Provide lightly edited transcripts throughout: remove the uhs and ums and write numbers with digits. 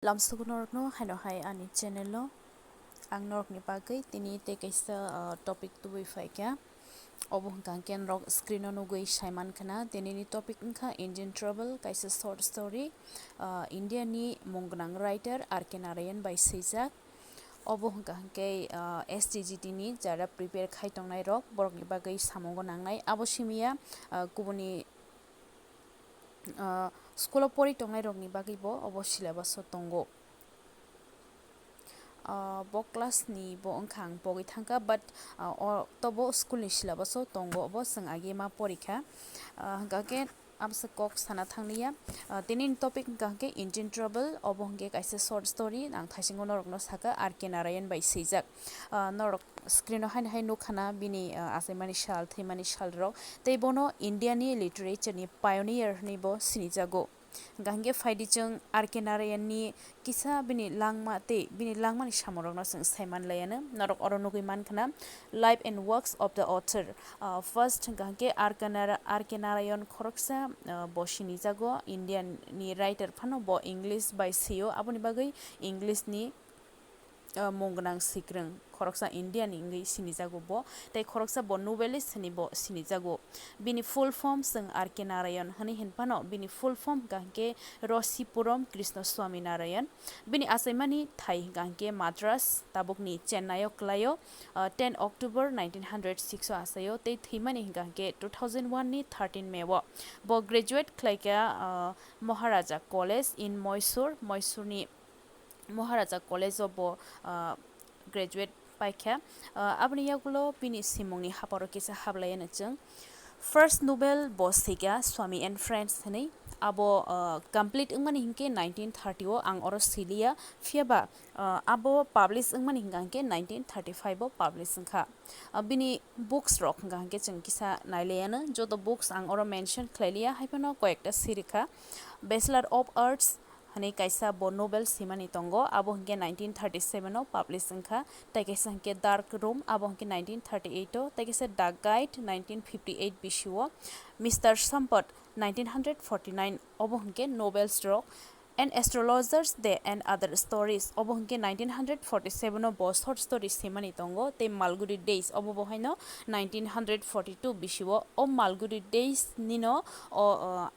Lamsugunorno haino hai ani channel lo ang norok ni bagai tini te kaisa topic tu wi kya obo hangkang ken rok screen on goi shaiman khana tini ni topic ngkha Indian Trouble kaisa short story India ni monggnang writer R.K. Narayan by Sijak obo hangkang ke STGT ni jara prepare khaitongnai rok borok ni bagai samongo nangnai abo simia kubuni school pori tongnai rok ni bagui bo obo syllabus o tongo bo class ni bo wngkhang pogui thangka but tobo school ni syllabus o tongo obo sing age ma porikha hangka ke amsa kok sana thangniya tini topic hangka ke Indian Trouble obo hangke kaisa short story ang thaisingo norok no saka R.K. Narayan by Sijak norok screen o hai nukhana bini asaimani sal themani sal rok tei bono India ni literature ni pioneer ni bo sinijago gangge faidi chung R.K. Narayan ni kisa bini langma te bini langma ni samorok no sing saiman layana norok oro nugui mankhana life and works of the author first gangge R.K. Narayan khoroksa bo sinijago Indian ni writer phano bo English by CEO aboni bagui English ni monggnang sikrang khoroksa Indian ingui sinijago bo tei khoroksa bo novelist ni bo sinijago bini full form sing R.K. Narayan hani hinpano bini full form gangke Rosipuram Krishna Swami Narayan bini asaimani thai gangke Madras tabukni Chennai o klayo 10 October 1906 asayo tei thimani gangke 2001 ni 13 May bo graduate klaika Maharaja College in Mysore ni Maharaja College of graduate paikha abni yagulo bini simongni haparo kisa hablayana chung first novel bo siga Swami and Friends hani abo complete ingmani hingke 1930 o ang oro silia fiaba abo publish ingmani hingke 1935 o publish ngkha bini books rok hingke chung kisa nailayana joto books ang oro mention khlaylia haipano koyekta sirikha Bachelor of Arts hani kaisa bo novel simani tongo abo hingke 1937 o publish ngkha tai kaisa hingke Dark Room abo hingke 1938 o tai kaisa Dark Guide 1958 bisio Mr. Sampad 1949 obo hingke novels rok and Astrologers Day and Other Stories obo hingke 1947 o bo short story simani tongo te Malgudi Days obo bo haino 1942 bisio o Malgudi Days nino o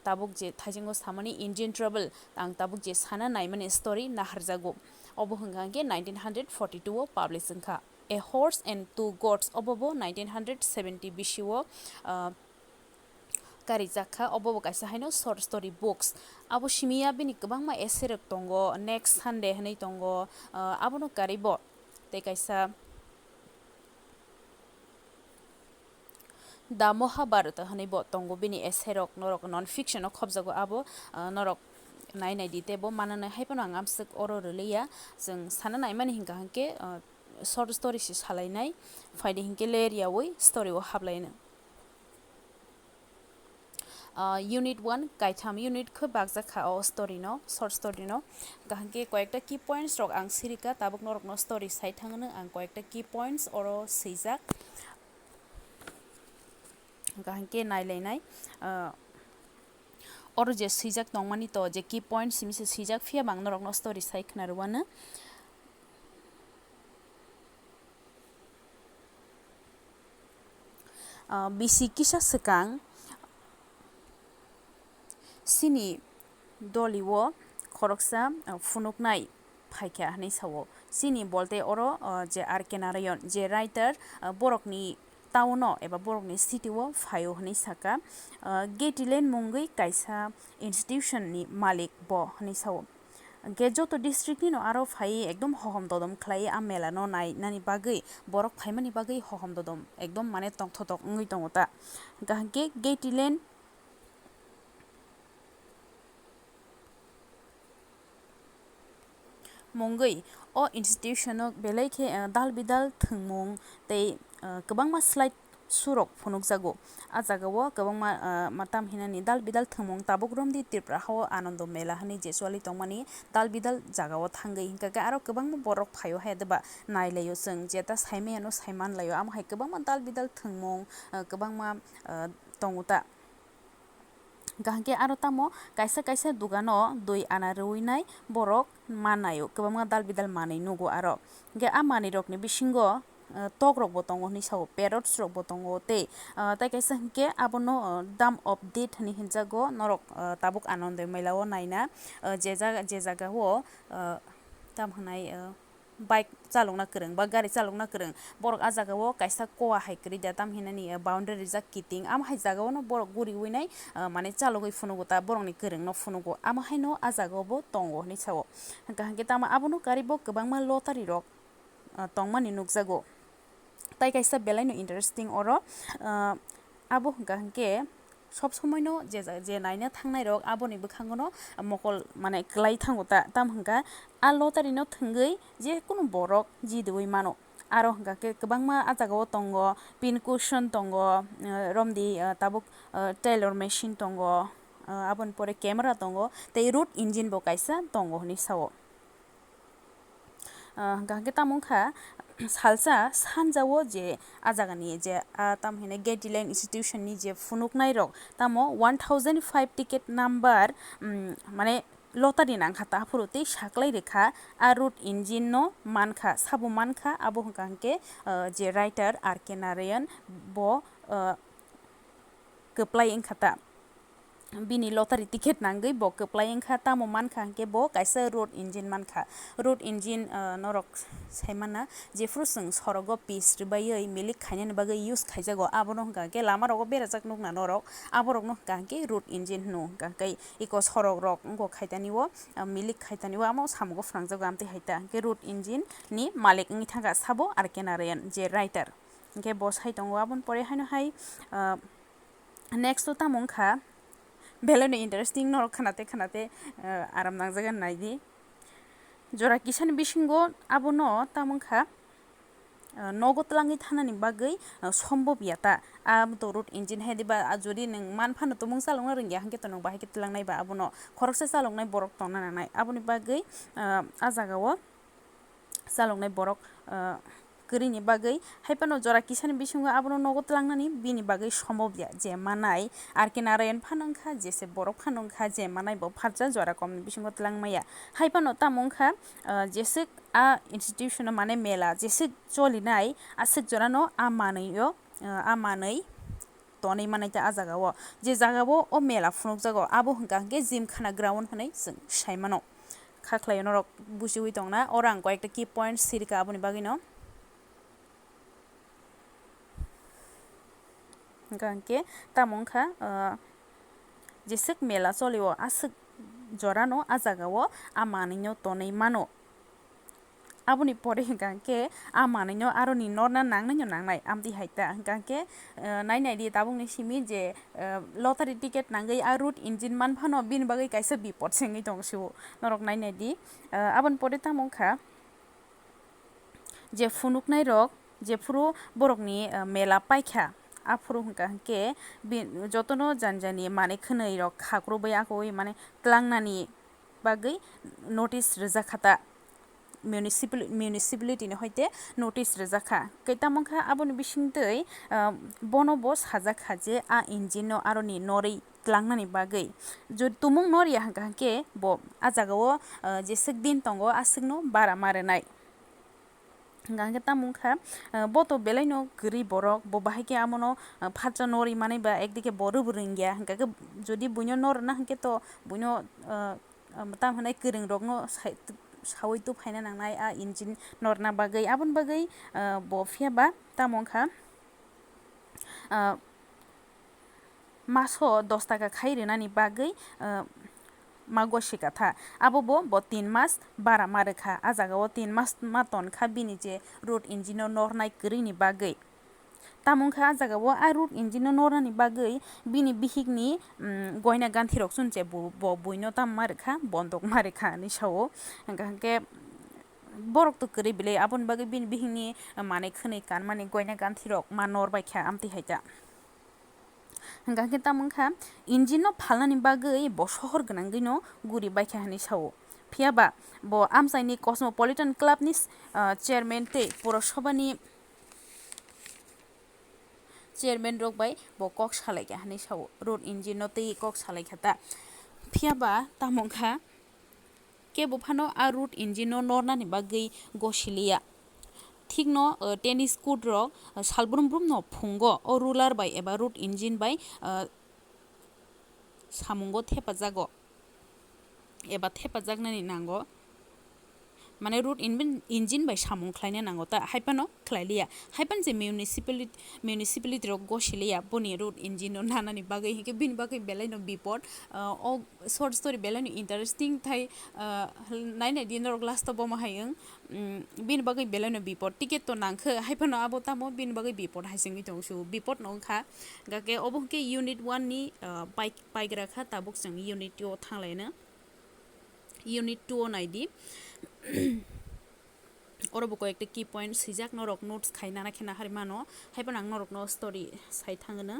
tabuk je thajingo samani Indian Trouble ang tabuk je sana naimani story naharjago obo hingke 1942 o publish ngkha A Horse and Two Goats obo bo 1970 bisio karijaka obo bo kaisa haino short story books abo simia bini kwbangma essay rok tongo Next Sunday hanai tongo abono karibo te kaisa The Mahabharata hani bo tongo bini essay rok norok non fiction o khobjago abo norok nainai dite bo manana haipano ang amsuk oro relia jeng sana naimani hingka hangke short story si salainai faidi hingke leria oi story o hablaina unit 1 kaitham unit kho bakjakha o story no short story no gahangke koyekta key points rok ang sirika tabuk norok no story sai thangno ang koyekta key points oro seijak gahangke nailainai oro je sijak tongmani to je key points simse sijak fia bang norok no story sai khnaruana bisi kisa sekang sini doliwo khoroksa funuknai phaikha hanai sawo sini bolte oro je R.K. Narayan je writer borokni tauno eba borokni city o phaio hanai saka Getilen mungui kaisa institution ni malik bo hanai sawo ge joto district ni no aro phai ekdom hohom dodom khlai a mela no nai nani bagui borok phaimani bagui hohom dodom ekdom mane tongthotok ngui tongota gahke Getilen mongui o institution o belai khe dal bidal thungmung tei kwbangma slide surok phunukjago a jagao kwbangma matam hinani dal bidal thungmung tabuk romdi Tripura hao Anondo Mela hani je chwali tongmani dal bidal jagao thangai hingka aro kwbangma borok phaio haideba nailayo jeng jeta saime no saiman layo am hai kwbangma dal bidal thungmung kwbangma tongota gahke aro tamo kaisa dugano dui ana ruinai borok manayo kwbangma dal bidal manui nugo aro ge a manui rok ni bisingo tok rok bo tongo hinui sago parrots rok bo tongo tei kaisa hingke abono dam update hinui hinjago norok tabuk anondoi maila o naina je jaga o tam hinai bike chalokna kwrwng ba gari chalokna kwrwng borok a jaga o kaisa kowa hai kwrwi da tam hinani boundary rijak kiting amo hai jaga o no borok guriui nai mane chalogui phunugo ta borok ni kwrwng no phunugo amo haino a jaga o bo tongo hinui sago hingke tamo abono gari bo kwbangma lottery rok tongmani nukjago tai kaisa belai no interesting oro abo hingka hingke sob somoi no je naina thangnai rok aboni bwkhango no mokol mane klai thango ta tam hingka a lottery no thwngwi je kono borok jidiwi mano aro hingka khe kwbangma a jaga o tongo pin cushion tongo romdi tabuk tailor machine tongo aboni pore camera tongo tei root engine bo kaisa tongo hinui sago hingka hingke tamo wngkha salsa sanjao je a jagani je tam hinai Gatland institution ni je phunuknai rok tamo 1005 ticket number mane lottery nangkha tahoro tei saklai rekha a root engine no mankha sabo mankha abo hingka hingke je writer RK Narayan bo kwplai wngkha ta bini lottery ticket nangui bo kwplai wngkha tamo mankha hingke bo kaisa road engine mankha road engine norok saimana jefru chwng sorogo piece rwbaiui milik khainani bagui use khaijago abono hingka hingke lama rogo berajak nukna norok aborok no hingka hingke road engine hino hingka hingke iko sorok rok ongo khaitani o milik khaitani o amo samogo phwrangjago amtui haita hingke road engine ni malik wngui thangka sabo RK Narayan je writer hingke bo sai tongo aboni pore haino hai next o tamo wngkha belai no interesting norok khanate aram nangjagan naidi jora kisa ni bisingo abono tamo wngkha nogo twlangui thanani bagui sombob yata abo road engine hediba jodi nung manfano tumung chalokna rwngya hingke to nung bahai twilangnai ba abono khoroksa chaloknai borok tongna nangnai aboni bagui a jagao chaloknai borok kwrwi ni bagui haifano jora kisani bisingo abono nogo tlangnani bini bagui sombobya je manai RK Narayan phano wngkha jese borok phano wngkha je manai bo phatsa jora komni bisingo tlangmaya haifano tamo wngkha jesik a institution mane mela jesik cholinai aswk jora no a manui tonui manaita a jagao je jagao o mela phunukjago abo hingka hingke gymkhana ground hinui chwng saimano khaklai norok busiwi tongna oro ang koyekta key points sirika aboni bagui no hingka hingke tamo wngkha jesik mela cholio aswk jora no a jagao a manui no tonui mano aboni pore hingka hingke a manui no aro ni norna nangnai no nangnai amtui haita hingka hingke nainai di tabuk ni simi je lottery ticket nangui a root engine manfano bini bagui kaisa bipot se wngui tongsiwo norok nainai di aboni pore tamo wngkha je phunuknai rok jefuru borokni mela paikha afuru hingka hingke jotono janjani manui khwnui rok khakrubui akoui mane tlangnani bagui notice rwjakha ta municipality ni hoite notice rwjakha tamo wngkha aboni bisingtwi bono bo sajakha je a engine no aro ni norui tlangnani bagui jodi tumung norya hingka hingke bo a jagao jesik din tongo aswk no bara marwnai hingka hingke tamo wngkha boto belai no kwrwi borok bo bahai ke amono phatsa norui manai ba ekdike bo rwbwrwng wngya hingka khe jodi buino norna hingke to buino tam hinai kwrwng rok no sawi tuphaina nangnai a engine norna bagui aboni bagui bo phiaba tamo wngkha maso 10 taka khai rwnani bagui mago sikatha abo bo 3 mas bara marwkha a jagao 3 mas ma tonkha bini je road engine no nornai kwrwi ni bagui tamo wngkha a jagao a road engine no nornani bagui bini bihikni goina ganthi rok chunche bo buino tam marwkha bondok marwkha hinui sao hingka hingke borok to kwrwi belai aboni bagui bini bihikni manui khwnui kanmani goina ganthi rok ma norbaikha amtui haita hingka hingke tamo wngkha engine no phalnani bagui bo sohor gwnangui no guri baikha hinui sao phiaba bo amchaini cosmopolitan club ni chairman tei purosabha ni chairman rok bai bo kok salai ka hani sao road engine no tei kok salai khata phiaba tamongkha ke bo phano a road engine no norna ni bagui gosilia ঠিক ন tennis code rock সালব্রুম ব্রুম ন ফুঙ্গ ও ruler by এবা root engine by সামুঙ্গ থেপাজাগো एबा थेपाजागनानि नांगौ माने route engine बाय सामुं ख्लायनो नांगौ ता हाइपानो ख्लायलिया हाइपान जे मिउनिसिपालिटी रक गसिलिया बनि रुट इन्जिन नानानि बागै हिके बिन बागै बेलायनो बिपद ओ शर्ट स्टोरी बेलायनो इंटरेस्टिंग थाय नायनाय दिन रक लास्ट बम हायं बिन बागै बेलायनो बिपद टिकेट तो नांखो हाइपानो आबो तामो बिन बागै बिपद हायसिंगि दंसु बिपद नंखा गाके अबोके यूनिट 1 नि पाइग्राखा ताबुक जों यूनिट 2 थांलायनो यूनिट 2 नायदि अरबो कयेकटा की पॉइंट सिजाक नरक नोट्स खायना खेना हारिमानो हायपन आं नरक नो स्टोरी साइ थाङोनो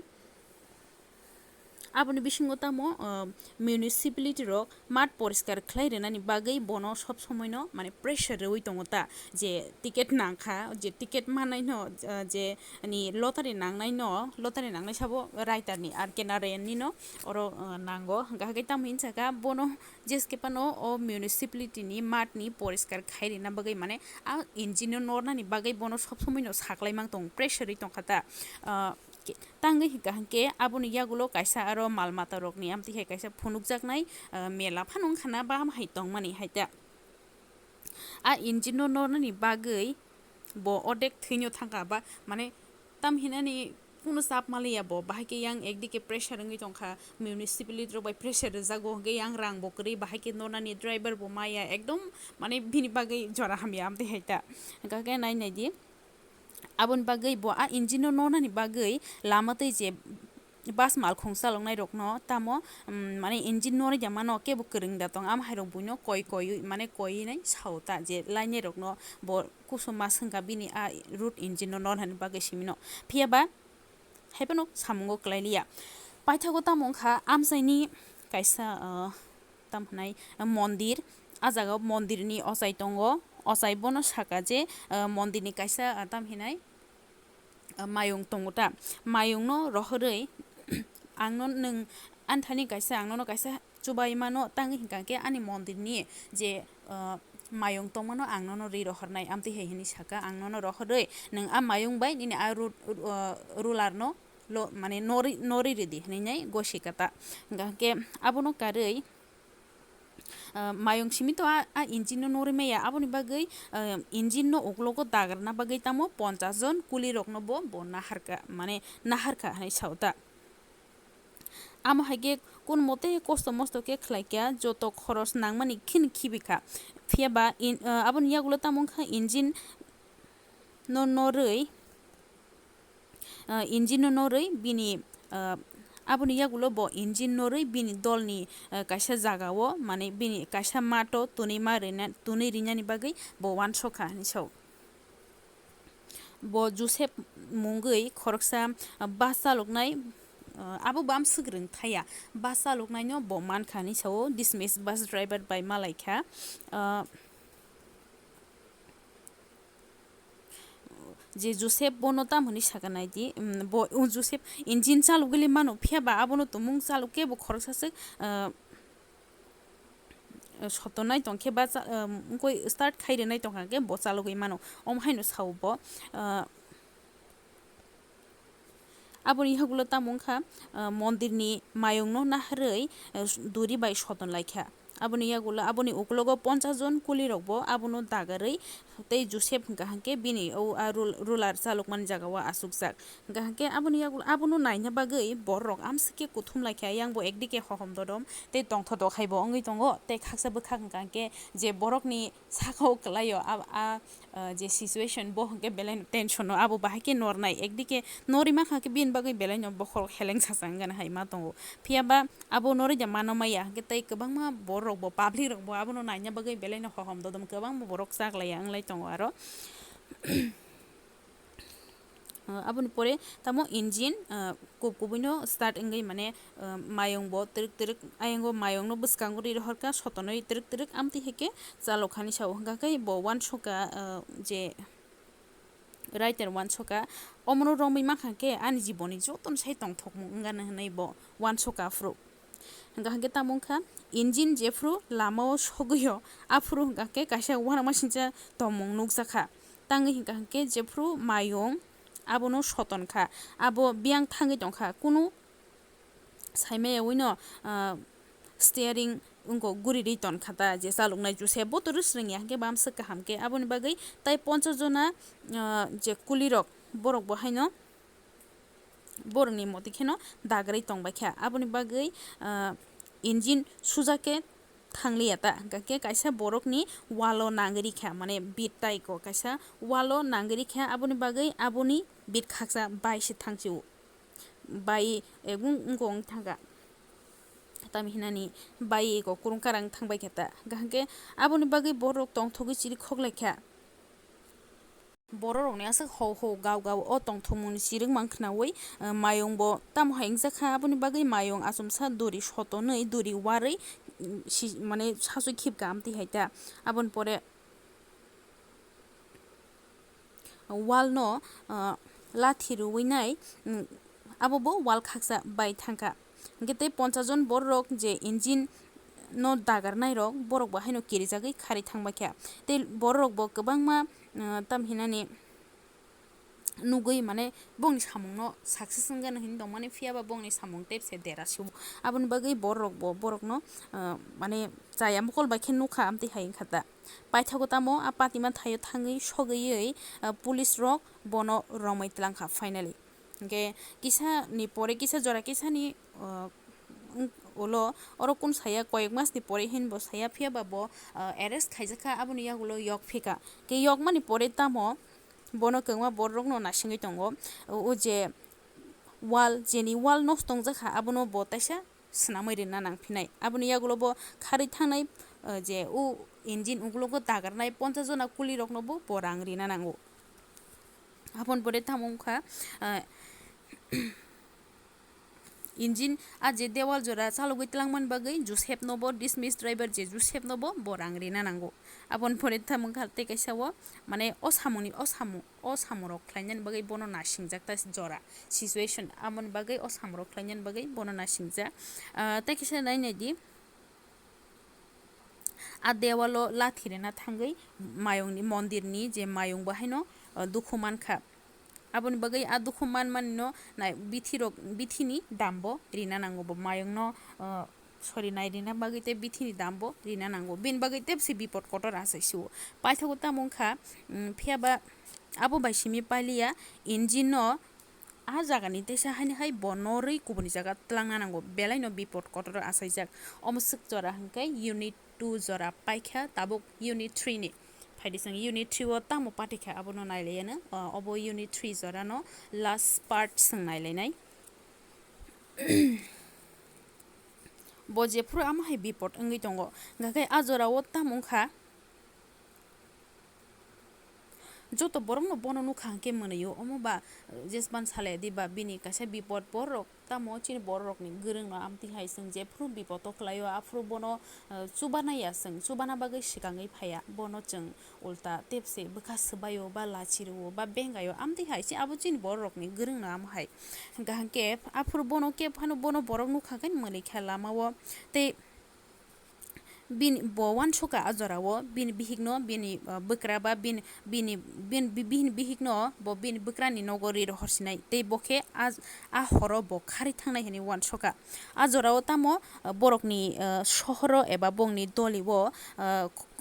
आबोनि बिसिङो तामो मिउनिसिपालिटी रक माट परिष्कार ख्लायरेनानि बागै बनो सब समयनो माने प्रेशर रवै दङता जे टिकेट नांखा जे टिकेट मानायनो जे नि लटारि नांनाय साबो राइटारनि आर के नारायणनि नो अर नांगो गाहागै तामहिन साका बनो जेसके पानो ओ मिउनिसिपालिटी नि माटनि परिष्कार खायरेना बागै माने आ इन्जिनो नरनानि बागै बनो सब समयनो साख्लायमां दं प्रेशरै दंखाता तांगै हिकाहके आबोनि यागुलो कायसा आरो मालमाता रकनि आमतिहे कायसा फुनुकजाकनाय मेला फानं खाना बा हाय दं माने हायता आ इन्जिनो नरनानि बागै ब अडेक थैनो थांगा बा माने तामहिनानि पुनो साप मालिया बो बाहायके yang एकदिके प्रेशर नगै दंखा मिउनिसिपालिटी रो बाय प्रेशर जागो गे yang रां बकरि बाहायके नरनानि ड्राइवर बो माया एकदम माने बिनि बागै जरा हामिया आमति हायता गागे नायनायदि आबोन बागै बो आ इन्जिनो नरनानि बागै लामातै जे बास मालखं सालंनाय रकनो तामो माने इन्जिन नरै जामानो केबो करंग दातं आम हायरक बुनो कय माने कयनै सावता जे लाइने रकनो ब कुसुमा संगा बिनि आ रुट इन्जिन नरनानि बागै सिमिनो फियाबा हायपनो सामुंगो क्लाइलिया पाइथागो तामंखा आमसाइनि कायसा तामहनाय मन्दिर आजागाव मन्दिरनि असाय दंगो असाय बनो साका जे मन्दिरनि कायसा तामहिनाय मायं तंगोता मायंनो रहरै आंनो नों आन्थानि कायसा आंनो कायसा चुबाय मानो तांगि हिकाके आनि मन्दिरनि जे मायं तंमनो आंनो रि रहरनाय आमति हेहिनि साका आंनो रहरै नों आ मायं बाय निने आ रुलार नो माने नरि रेदि हनैनाय गसिकाता गाके आबोनो कारै मायं सिमितो आ इन्जिन नरि मैया आबोनि बागै इन्जिन नो ओगलोगो दागरना बागै तामो 50 जन कुली रकनो बो नाहारका माने नाहारका हाय सावता आम हायगे कोन मते कस्त मस्त के खलाइका जतो खरस नांगमानि खिन खिबिका फियाबा आबोनि यागुलो तामंखा इन्जिन नरै बिनि आबोनि यागुलो बो इन्जिन नरै बिनि दलनि कायसा जागावो माने बिनि कायसा माटो तुनि रिनानि बागै बो वान सखा निसाव बो जुसेफ मुंगै खरकसा बास चालकनाय आबो बाम सुग्रों थाया बास चालकनायनो बो मानखानि साव डिसमिस बास ड्राइवर बाय मालायखा जे जुसेफ बनोता मनि सागानायदि बो जुसेफ इन्जिन चालु गले मानो फियाबा आबोनो तुमुं चालु के बो खरकसासे सतनाय तंखे बा कोइ स्टार्ट खाइरेनाय तंखा के बो चालु गय मानो अमहायनो सावबो आबोनि हागुलो तामुंखा मन्दिरनि मायंनो नाहरै दुरि बाय सतन लायखा आबोनि यागुलो आबोनि उकलोगो 50 जन कुली रकबो आबोनो दागारै तै जुसेफ गाहाके बिनि औ रुलार चालक मान जागावा आसुकजाक गाहाके आबोनि यागुलो आबोनो नायना बागै बररक आमसके कुथुम लायखा यांबो एकदिके हहम ददम तै तंथ दखायबो अंगै दंगो तै खाकसाबो खागाके जे बरकनि साखाव कलायो जे सिचुएशन बो हके बेलाइन टेंशन आबो बाहाके नरनाय एकदिके नरिमा खाके बिन बागै बेलाइन बखर हेलें सासांगन हाय मा दंगो फियाबा आबो नरि जा मानमाया के तै गोबांमा बररकबो पाब्लिक रकबो आबोनो नायना बागै बेलाइन हहम ददम गोबां बरक जागलाया आंलाय दंगो आरो आबोनि परे तामो इन्जिन कुबकुबिनो स्टार्ट इंगै माने मायंबो तिरक आयंगो मायंनो बसकांगुरि रहरका सतनै तिरक आमति हेके चालखानि साव गाकै बो वान सका जे writer wan soka omro rongmi makhake ani jiboni joton sai tongthokmu ngana hanai bo wan soka afro hingga hangke tamungkha engine jefru lamao sogiyo afru hingga ke kaisa wana masinja tomung nukjakha tangi hingga hangke jefru mayung abono sotonkha abo biang thangi tongkha kunu saimaya steering ungo guri ri ton khata je saluknai juse botor sring ya ke bam saka hamke aboni bagai tai 50 jona je kulirok borok bo haino boroni moti kheno dagrai tongbakha aboni bagai engine sujake thanglia ta ke kaisa borokni walo nangri kha mane bit tai ko kaisa walo nangri kha aboni bagai aboni bit khaksa bai se thangchu bai egung ngong thanga tami hinani bai ko kurung karang thangbai khata gahke aboni bagai borok tongthogi chiri khoglekha borok ni asa ho ho gaw gaw o tongthomuni chiring mankhnawi mayong bo tam haingjakha aboni bagai mayong asumsa duri sotonoi duri waroi mane sasu khip gamti haita abon pore wall no lathi ruwinai abo bo wall khaksa bai thangka gete 50 jon borok je engine no dagarnai rok borok bo haino kirijagoi khari thangbaikha te borok bo kwbangma tam hinani nugui mane bongni samung no success ngana hin dong mane phiaba bongni samung tepse derasiu aboni bagai borok no mane jaya mokol ba khen nukha amti hain khata paithago tamo apatima thayo thangi sogei police rok bono romai tlangkha finally ke kisa ni pore kisa jora kisa ni olo orokun saya koyek mas ni pore hin bo saya phiaba bo arrest khaijaka aboni yagulo yok phika ke yok mani pore tamo bono kengma borok no nasingai tongo o je wall jeni wall nostong jakha abono bo taisa snamai rina nangphinai aboni yagulo bo khari thangnai je u engine ugulo go dagarnai 50 jona kuli rok no bo borang rina nango abon pore tamungkha engine aje dewal jora chalogoi tlangman bagai joseph nobo dismiss driver je joseph nobo borang rina nango abon pore tamungkha te kaisao mane osamurok khlainyan bagai bono nasingjakta jora situation amon bagai osamurok khlainyan bagai bono nasingjak te kisa nainai di a dewalo lathi rena thangai mayongni mondirni je mayong bahaino dukhu mankha aboni bagai a dukhu manno na bithini dambo rina nango bo mayong no sorry nai rina bagai te bithini dambo rina nango bin bagai tepsi bipot kotor asaisu paithago tamungkha phiaba abo baisimi palia engine no a jagani tesa hani hai bonoroi kubuni jaga tlangna nango belai no bipot kotor asaijak omsuk jora hangkai unit 2 jora paikha tabuk unit 3 ni faidisang unit 3 o tamo patikha abono naileyana obo unit 3 jora no last part sing nailenai bo jefru ama hai bipot ngai tongo ngakai ajora o tamungkha joto borong no bono nukha ke manayo omoba jesban sale diba bini kaisa bipot borok tamo chin borok ni gurung no amti hai sing jefru bipoto khlayo afru bono chubana ya sing chubana bagai sikangai phaya bono chung ulta tepse bukha sbayo ba lachiru ba bengayo amti hai si abo chin borok ni gurung no am hai gahke afru bono ke phano bono borok nukha kan mali khalamawo te bin bowan soka ajorao bin bihigno bini bukra ba bin bihigno bo bin bukrani nogori horsinai tei boke a horo bo khari thangnai hini wan soka ajorao tamo borokni shohoro eba bongni doliwo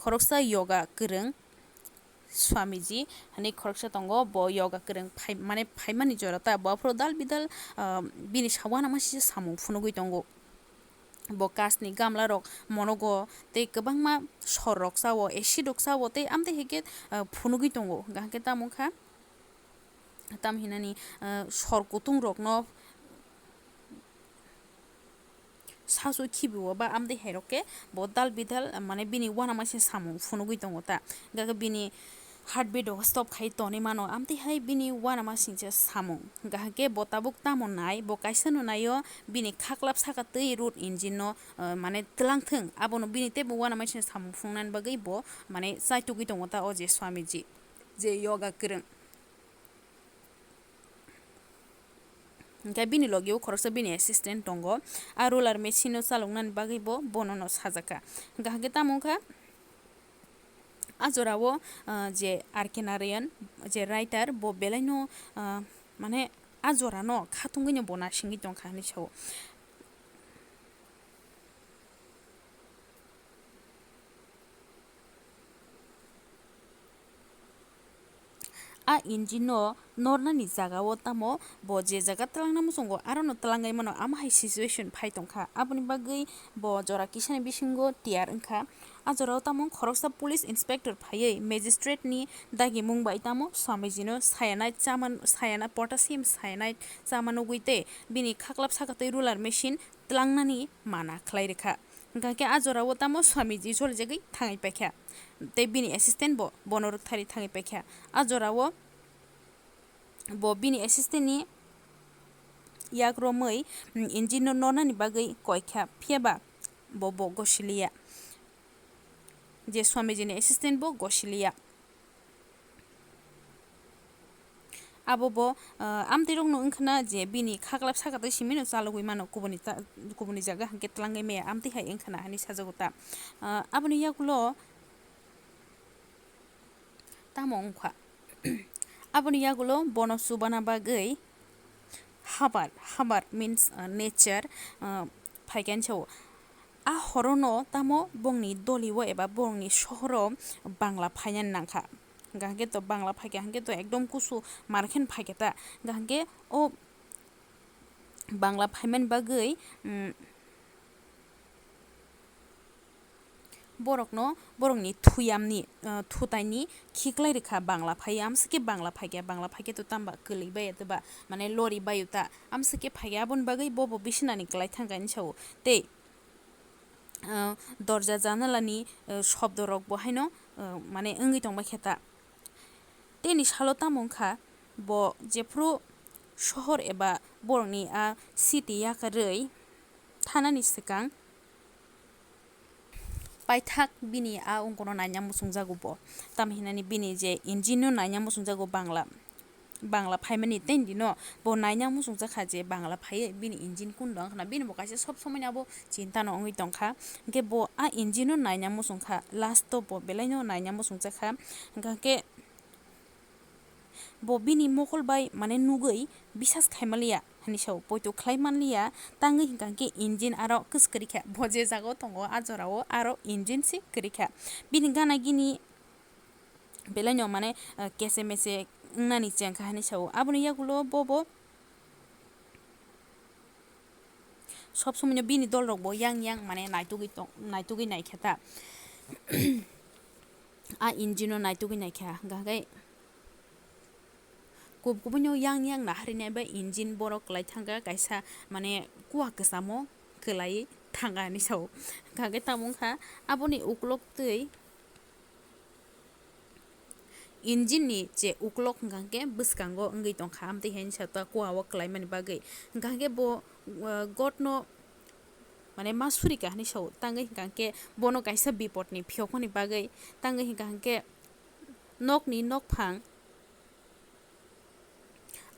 khoroksa yoga kurung swamiji hani khoroksa tongo bo yoga kurung mane phaimani jorata bo afro dal bidal bini sawana masi samung phunugui tongo bo kasni gamla rok monogo tei kwbangma sor rok sawo acid rok sawo tei amte heke phunugui tongo gahke tamungkha tam hinani sor kutung rok no sasu khibiwo ba amde heroke bo dal bidal mane bini wana mase samung phunugui tongo ta gaga bini heartbeat of stop khai toni mano amti hai bini wana ma singche samung gahke botabuk tamon nai bo kaisa no nayo bini khaklap saka tei root engine no mane tlangthung abono bini te bo wana ma sing samung phungnan bagai bo mane saitugui tongo ta oje swamiji je yoga kurung ओमफ्राय बिनि लगियाव खरसा बिनि assistant दङ आरो रुलार मेसिनाव चालंनानै बागैबो बननो साजाखा गाहागे तामुखा आजरावो जे R K Narayan जे राइटार ब बेलायनो माने आजरानो खाथुंगैनो बना सिंगि दंखा निसाव आ इंजिनो नरनानि जागावो तामो ब जे जागा तलांना मुसंगो आरो न तलांगाय मनो आमहाय सिचुएशन फाइतंखा आबुनि बागै ब जरा किसानि बिसिंगो टियार ओंखा आजराव तामो खरकसा पुलिस इन्सपेक्टर फायै मेजिस्ट्रेटनि दागि मुंबाय तामो स्वामीजिनो सायानाइट चामान सायाना पटासियम सायानाइट चामानो गुइते बिनि खाख्लाब साखातै रुलार मेसिन तलांनानि माना खलायरेखा गाके आजराव तामो स्वामीजी जलजेगै थाङै पाइखा ते बिनि एसिस्टेन्ट ब बनरक थारि थाङै पाइखा आजराव ब बिनि एसिस्टेन्टनि याग्रमै इन्जिनो नरनानि बागै कयखा फियाबा ब गसिलिया जे स्वामीजीनि एसिस्टेन्ट ब गसिलिया आबो आमतिरंनो ओंखना जे बिनि खाग्लाब सागादै सिमिनो चालुगै मानो गुबुननि जागा हांकेतलाङै मे आमतिहाय ओंखना हानि साजागता आबनि यागुलो तामो ओंखा आबनि यागुलो बनो सुबाना बागै हाबार मिन्स नेचार फाइकेनसौ आ हरनो तामो बंनि दलिव एबा बंनि सहरो बांला फाइनान नांखा गाहगे तो बांला फाइके हांगे तो एकदम कुसु मारखेन फाइकेता गाहगे ओ बांला फाइमेन बागै बरकनि थुयामनि थुताइनि खिक्लाय रेखा बांला फाइ आमसके बांला फाइके तो ताम्बा गोलैबाय तबा माने लरि बायुता आमसके फाइके आबन बागै बबो बिसिनानि गलाय थांगानि साव ते दरजा जानालानि शब्द रक बहायनो माने ओंगै दंबा खेता तेनि सालो तामुंखा ब जेफ्रु शहर एबा बरनि सिटी याकारै थानानि सिगां पाइथाक बिनि अंकनो नायना मुसुं जागोबो तामहिनानि बिनि जे इन्जिनो नायना मुसुं जागो बांला फाइमानि तेनदिनो ब नायना मुसुं जाखा जे बांला फाइ बिनि इन्जिन कुन दं खना बिनि बकासे सब समयनाबो चिन्तानो अंगै दंखा के ब इन्जिनो नायना मुसुंखा लास्ट तो ब बेलायनो नायना मुसुं जाखा गाके ब बिनि मखल बाय माने नुगै बिसास खायमालिया हानिसाव पयतो खायमालिया तांगै हिंगाके इन्जिन आरो कसकरिखा बजे जागो तंगो आजराव आरो इन्जिन सि करिखा बिनि गाना गिनि बेलायनो माने केसे मेसे नानि चेंखा हानिसाव आबनि यागुलो बबो सब समयनो बिनि दल रकबो yang माने नायतुगै नायखेता इन्जिनो नायतुगै नायखा गागै गुबुनयो yang नाहारिनाय बा इन्जिन बरक लाय थांगा गायसा माने कुवा गोसामो गोलाय थांगा निसाव गागे तामुंखा आबनि उक्लक तै इन्जिननि जे उक्लक गागे बसकांगो ओंगै दंखा आमते हेन साता कुवा कलाय माने बागै गागे ब गटनो माने मासुरि काहनि साव तांगै गागे बनो गायसा बिपदनि फियकनि बागै तांगै गागे नकनि नकफां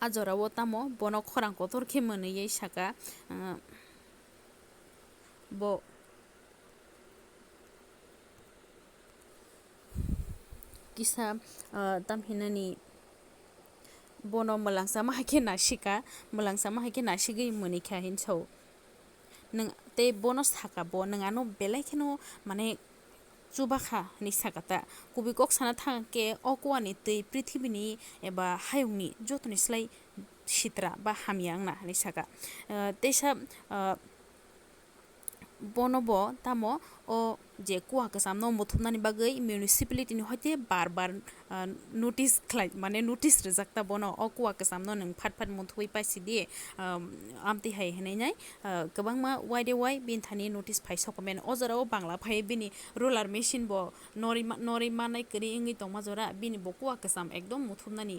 आजराव तामो बनो खरां कतरखे मोनैयै साका ब किसा तामहिनानि बनो मलांसा माहाके नासिगै मोनैखा हिनसाव नों ते बनो साका ब नोंगानो बेलायखेनो माने चुबाखा नि साकाता कुबि कक साना थांके अकवानि तै पृथ्वीनि एबा हायुंनि जतनि स्लाय सित्रा बा हामिया आंना नि साका तेसा बनबो तामो ओ जे कुवा गोसामनो मुथुमनानि बागै मिउनिसिपालिटिनि हयते बार नोटिस खलाय माने नोटिस रिजाक्ता बनो ओ कुवा गोसामनो नों फाट मुथुबै पाइसिदि आमतिहाय हनैनाय गोबां मा वाइ बिनथानि नोटिस फाइ सकमेन अजराव बांला फाइ बिनि रुलार मेसिन ब नरि मानाय करि इंगै तंमा जरा बिनि ब कुवा गोसाम एकदम मुथुमनानि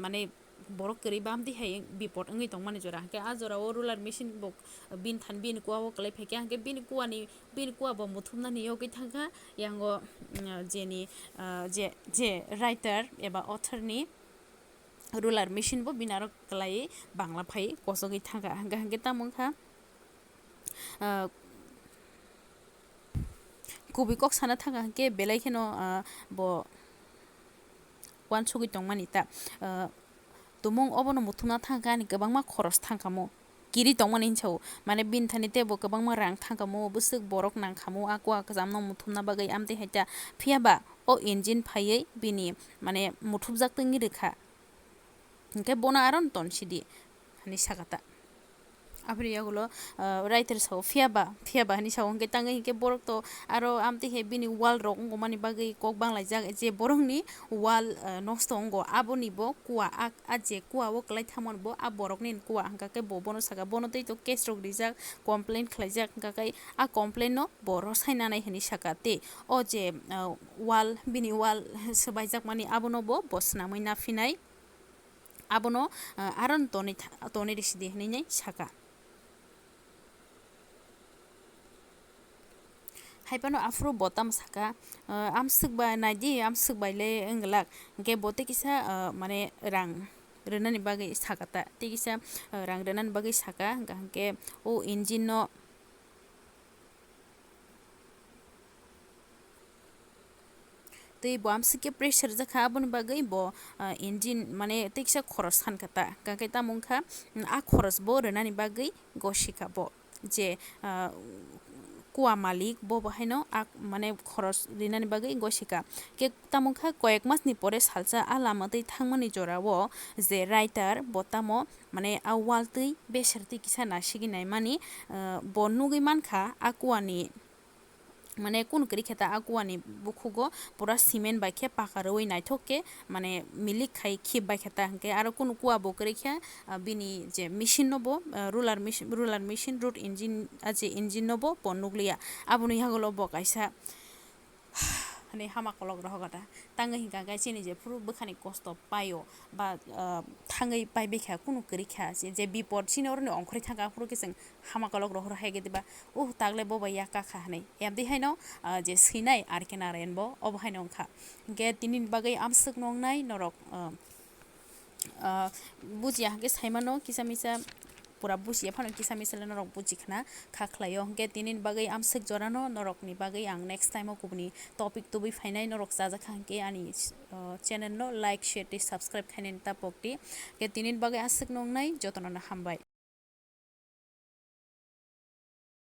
माने बरक करि बामतिहाय बिपद इंगै तंमानि जरा के आजराव रुलार मेसिन ब बिनथान बिनि कुवा कलाय फाइके हांके बिनि कुवा ब मुथुमनानि योगै थांगा यांगो जेनि जे राइटार एबा अथरनि ruler machine bo binaro klai bangla phai kosogui thanga hangka hangke tamongkha kubi kok sana thanga hangke belai kheno bo wansugui tongmani ta tumung obono muthumna thangka ni kwbangma khoros thangkamo kiri tongmani hinchao mane bin thani tebo kwbangma rang thangkamo busuk borok nangkhamo akwa jamno muthumna bagui amte haita phiaba o engine phaiui bini mane muthubjak tongni rekha hingke bono aron tonsidi hani sakata abri yagulo writer sao phiaba hani sao hingke tangai hingke borok to aro amte he bini wall rok ngomani bagui kok banglai je borok ni wall nosto ongo aboni bo kuwa je kuwa o klai thamon bo a borok ni kuwa hingka ke bo bono saka bono tei to case rok rijak complain khlaijak hingka kai a complain no boro sainanai hini saka te o je wall bini wall sabaijak mani abono bo swnamui nafinai abono aron toni risidi hinai saka haipano afro botam saka amsukba naidi amsukbaile englak hingke bote kisa mane rang rwnani bagui sakata tikisa rang rwnani bagui saka hingka hingke o engine no tei bo amsike pressure jakha aboni bagui bo engine mane tiksa khoros sankata hingka tamongkha a khoros bo rwnani bagui gosika bo je kuwa malik bo haino mane khoros rinani bagui gosika ke tamongkha koyek mas ni pore salsa a lama tei thangmani jorao je writer botamo mane a wall tei besar tei kisa nasigi naimani bo nugui mankha a kuwa ni mane kun kri kheta a kuwa ni bukhugo pura cement bai khe paka rwui naithok ke mane milik khai khip bai kheta hingke aro kunu kuwa bo kwri khe bini je machine no bo ruler machine root engine je engine no bo nukliya aboni yagulo bo kaisa hani hama kolok rohogata tangai hingka chini je furu bwkhani kosto paio ba thangui paibekha kunu kwri kha je bipod chini oroni ongkhoroi thangka furu ke cheng hama kolok rohor haige diba tagle bo bai yaka kha hanai emdi haino je sinai arke narayan bo obo haino ongkha hingke tini bagui amsuk nongnai norok bujiya hingke saimano kisa misa pura busiya phano kisa misale norok bujikhana kha khlaio hingke tini bagui amsuk jorano norok ni bagui ang next time o kubuni topic tubui phainai norok chajakha hingke ani channel no like share tei subscribe khainani tapokti ke tini bagui asuk nongnai jotono no hambai।